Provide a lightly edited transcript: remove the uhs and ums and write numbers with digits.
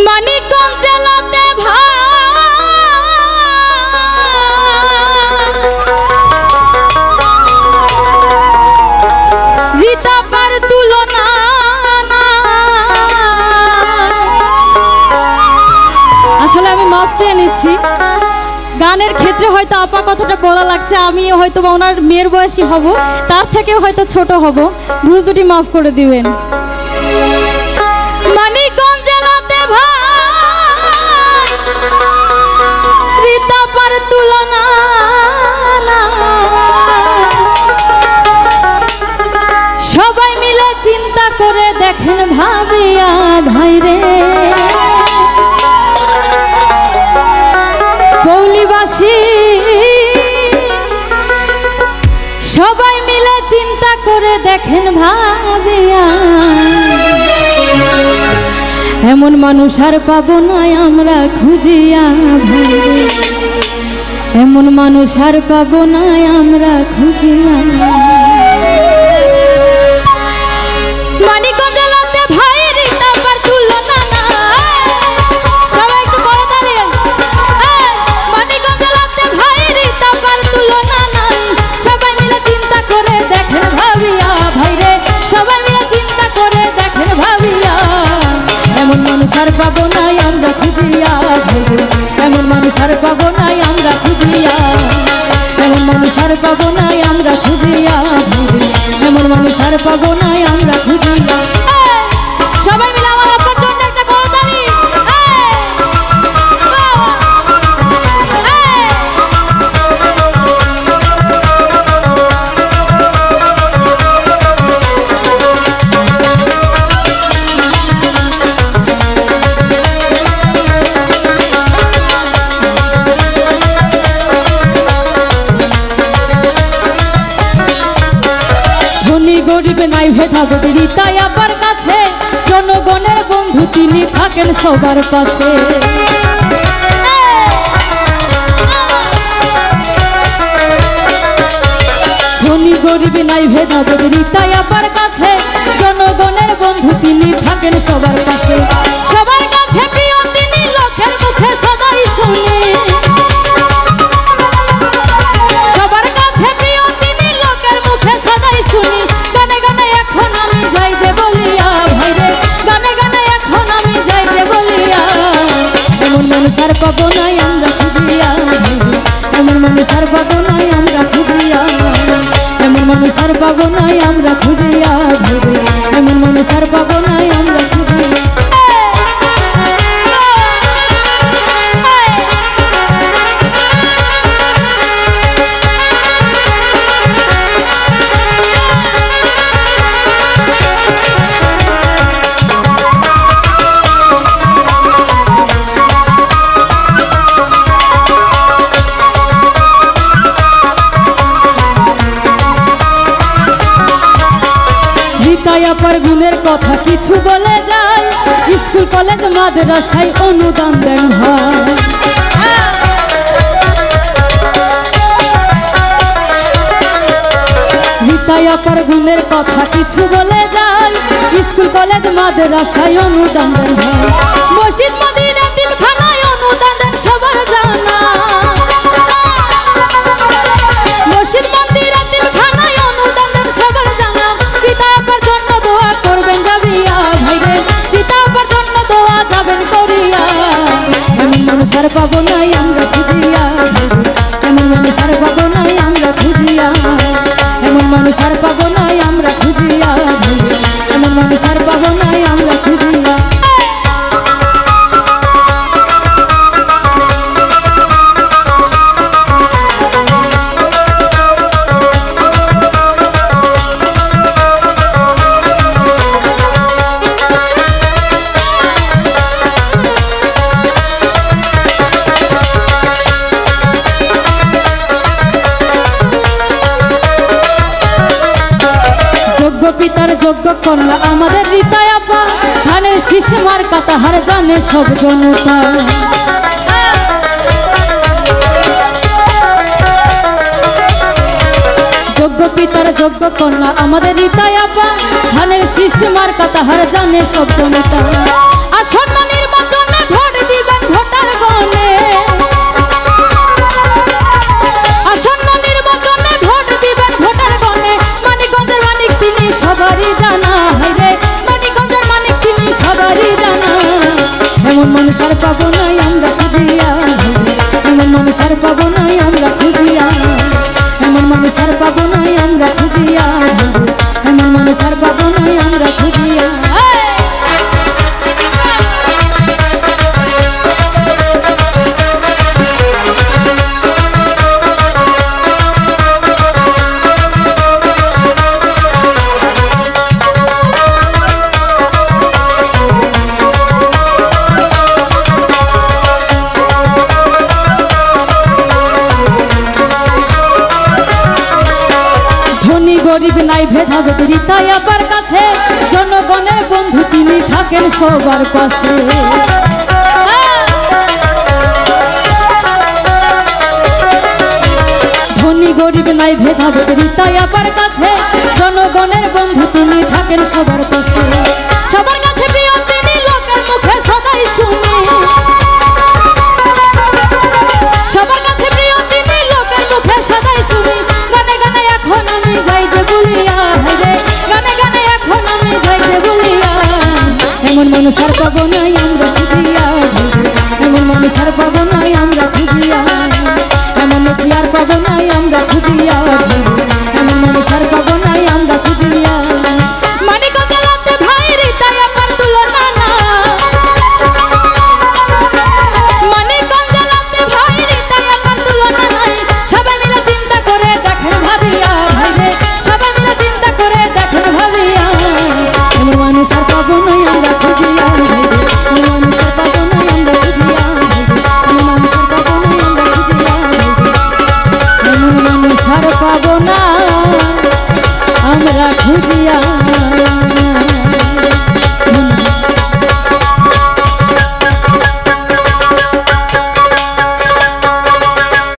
মানিকগঞ্জ জেলাতে রিতাপার তুলনা আসলে আমি মাপ চেয়ে নিচ্ছি। গানের ক্ষেত্রে হয়তো আপা কথাটা বলা লাগছে, আমিও হয়তো বা ওনার মেয়ের বয়সী হব, তার থেকেও হয়তো ছোট হব, ভুল দুটি মাফ করে দিবেন। মানিকগঞ্জ জেলাতে রিতাপার তুলনা সবাই মিলে চিন্তা করে দেখেন ভাবিয়া ভাইরে, পৌলিবাসী সবাই মিলে চিন্তা করে দেখেন ভাবিয়া, এমন মানুষ আর পাবো না আমরা খুঁজিয়া ভাইরে, এমন মানুষ আর পাবো না আমরা খুঁজিয়া। মানিকগঞ্জ জেলাতে ভাই রিতাপার তুলনা না, সবাই একটু করে তালি। মানিকগঞ্জ জেলাতে ভাই রিতাপার তুলনা নাই, সবাই মিলে চিন্তা করে দেখেন ভাবিয়া ভাইরে, সবাই মিলে চিন্তা করে দেখেন ভাবিয়া, এমন মানুষ আর পাবো না আমরা খুঁজিয়া ভাইরে, এমন মানুষ আর পাবো না আমরা খুঁজিয়া, এমন মানুষ আর পাবো না আমরা খুঁজিয়া ভাইরে, এমন মানুষ আর পাবো না আমরা খুঁজিয়া। সবাই মিলে আমার আপার জন্য একটা করতালি। গরিবে নাই ভেদাভেদ, রিতাই আপার কাছে জনগণের বন্ধু, তিনি থাকেন সবার পাশে। ধনী গরিবে নাই ভেদাভেদ, রিতাই আপার কাছে জনগণের বন্ধু, তিনি থাকেন সবার কাছে। সবার কাছে প্রিয় তিনি, লোকের মুখে সদাই শুনে, সবার কাছে প্রিয় তিনি, লোকের মুখে সদাই শুনি। গানে গানে এখন আমি যাই যে বলিয়া ভাইরে, গানে গানে এখন আমি যাই যে বলিয়া, এমন মানুষ আর পাবো নাই আমরা খুঁজিয়া ভাইরে, এমন মানুষ আর পাবো নাই আমরা খুঁজিয়া, এমন মানুষ আর পাবো নাই আমরা খুঁজিয়া ভাইরে, এমন মানুষ আর পাবো নাই আমরা খুঁজিয়া। রিতাই আপার গুণের কথা কিছু বলে যায়, স্কুল কলেজ মাদ্রাসায় অনুদান দেন হয়। রিতাই আপার গুণের কথা কিছু বলে যায়, স্কুল কলেজ মাদ্রাসায় অনুদান দেন হয়। মসজিদ মন্দির এতিমখানায় অনুদান দেন সবার জানা, মসজিদ মন্দির এতিমখানায় অনুদান দেন সবার জানা। রিতাই আপার জন্য দোয়া করবেন যাবিয়া ভাইরে, রিতাই আপার জন্য দোয়া যাবেন করিয়া, এমন মানুষ আর পাবো নাই আমরা খুঁজিয়া ভাইরে, এমন মানুষ আর পাবো নাই আমরা খুঁজিয়া, এমন মানুষ আর পাবো নাই আমরা খুঁজিয়া ভাইরে, এমন মানুষ আর পাবো নাই আমরা খুঁজিয়া। পিতার যোগ্য কন্যা আমাদের রিতাই আপা, ধানের শীষ মার্কা তাহার জানে সব জনতা। যোগ্য পিতার যোগ্য কন্যা আমাদের রিতাই আপা, ধানের শীষ মার্কা তাহার জানে সব জনতা। আসন্ন নির্বাচন এমন মানুষ আর পাবো নাই আমরা খুঁজিয়া, এমন মানুষ আর পাবো নাই আমরা খুঁজিয়া, এমন মানুষ আর পাবো নাই আমরা খুঁজিয়া, এমন মানুষ আর পাবো নাই আমরা খুঁজিয়া। গরিব নাই ভেদাভেদ রীতাই আপার কাছে, জনগণের বন্ধু তিনি থাকেন সবার পাশে। ধনী গরিব নাই ভেদাভেদ রীতাই আপার কাছে, জনগণের বন্ধু তিনি থাকেন সবার পাশে। সবার কাছে প্রিয় তিনি, লোকের মুখে সদাই শুনি, সবার কাছে প্রিয় তিনি, লোকের মুখে সদাই শুনি। গানে গানে এখন আমি যাই যে বলিয়া, রে গানে গানে এখন আমি যাই যে বলিয়া, এমন মানুষ আর পাবো নাই আমরা খুঁজিয়া, এমন মানুষ আর পাবো নাই আমরা খুঁজিয়া, এমন কি আর পাবো নাই আমরা খুঁজিয়া, এমন মানুষ আর পাবো নাই আমরা খুঁজিয়া। মানিকগঞ্জ জেলাতে ভাই রীতাই আপার তুলনা না, মানিকগঞ্জ জেলাতে ভাই রীতাই আপার তুলনা নাই। সবাই মিলে চিন্তা করে দেখেন ভাবিয়া, ভাইরে সবাই মিলে চিন্তা করে দেখেন ভাবিয়া, এমন মানুষ আর পাবো নাই আমরা খুঁজিয়া, এমন মানুষ আর পাবো নাই আমরা খুঁজিয়া, এমন মানুষ আর পাবো নাই আমরা খুঁজিয়া, এমন মানুষ আর পাবো না আমরা খুঁজিয়া।